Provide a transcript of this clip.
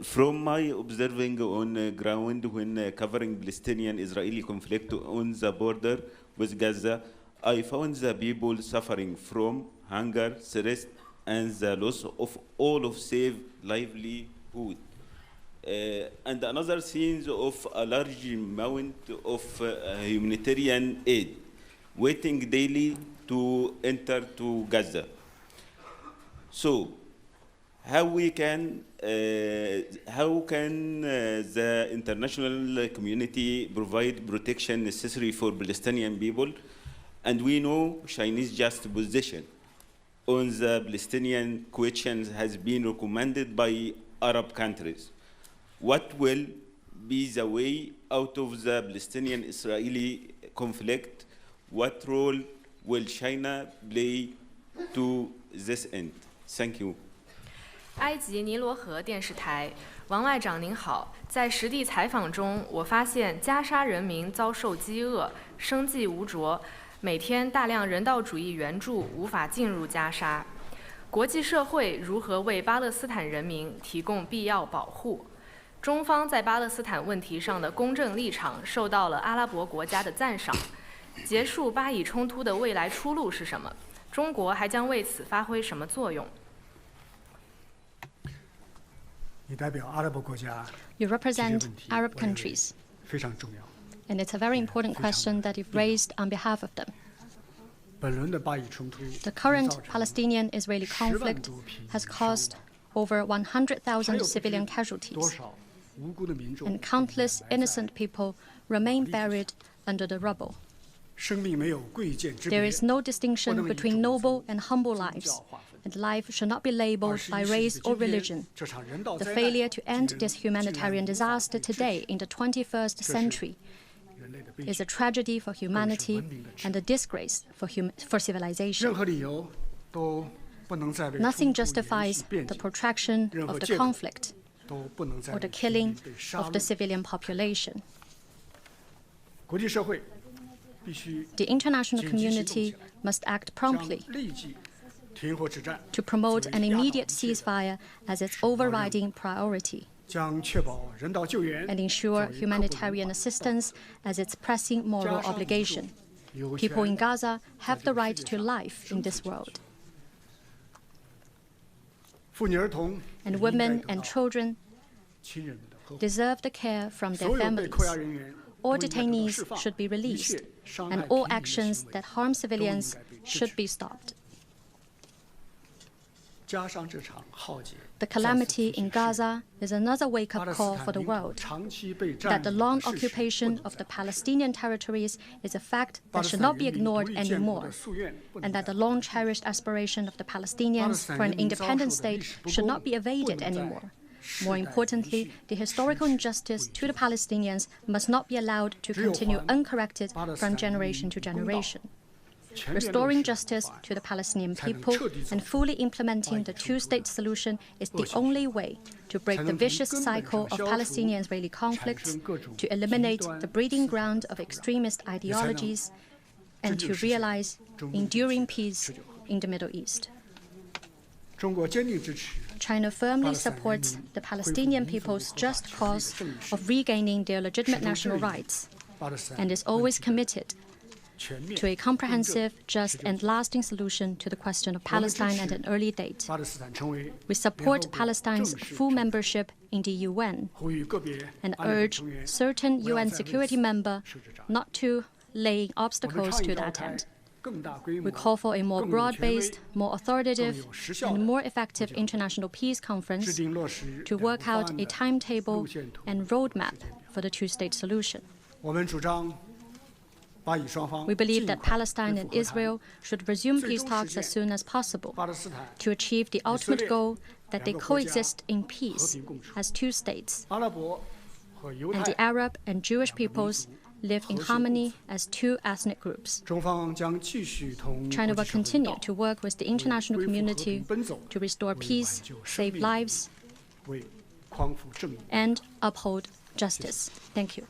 From my observing on ground when covering Palestinian-Israeli conflict on the border with Gaza, I found the people suffering from hunger, stress, and the loss of all of safe livelihood. And another scenes of a large amount of humanitarian aid waiting daily to enter to Gaza. So, how can the international community provide protection necessary for Palestinian people? And we know Chinese just position on the Palestinian questions has been recommended by Arab countries. What will be the way out of the Palestinian-Israeli conflict? What role will China play to this end? Thank you. 埃及尼罗河电视台，王外长您好，在实地采访中，我发现加沙人民遭受饥饿，生计无着，每天大量人道主义援助无法进入加沙。国际社会如何为巴勒斯坦人民提供必要保护？中方在巴勒斯坦问题上的公正立场受到了阿拉伯国家的赞赏。结束巴以冲突的未来出路是什么？中国还将为此发挥什么作用？ You represent Arab countries, and it's a very important question that you've raised on behalf of them. The current Palestinian-Israeli conflict has caused over 100,000 civilian casualties, and countless innocent people remain buried under the rubble. There is no distinction between noble and humble lives, and life should not be labeled by race or religion. The failure to end this humanitarian disaster today in the 21st century is a tragedy for humanity and a disgrace for civilization. Nothing justifies the protraction of the conflict or the killing of the civilian population. The international community must act promptly to promote an immediate ceasefire as its overriding priority, and ensure humanitarian assistance as its pressing moral obligation. People in Gaza have the right to life in this world. And women and children deserve the care from their families. All detainees should be released, and all actions that harm civilians should be stopped. The calamity in Gaza is another wake-up call for the world, that the long occupation of the Palestinian territories is a fact that should not be ignored anymore, and that the long-cherished aspiration of the Palestinians for an independent state should not be evaded anymore. More importantly, the historical injustice to the Palestinians must not be allowed to continue uncorrected from generation to generation. Restoring justice to the Palestinian people and fully implementing the two-state solution is the only way to break the vicious cycle of Palestinian-Israeli conflicts, to eliminate the breeding ground of extremist ideologies, and to realize enduring peace in the Middle East. China firmly supports the Palestinian people's just cause of regaining their legitimate national rights, and is always committed to a comprehensive, just, and lasting solution to the question of Palestine at an early date. We support Palestine's full membership in the UN and urge certain UN security members not to lay obstacles to that end. We call for a more broad-based, more authoritative, and more effective international peace conference to work out a timetable and roadmap for the two-state solution. We believe that Palestine and Israel should resume peace talks as soon as possible to achieve the ultimate goal that they coexist in peace as two states, and the Arab and Jewish peoples live in harmony as two ethnic groups. China will continue to work with the international community to restore peace, save lives, and uphold justice. Thank you.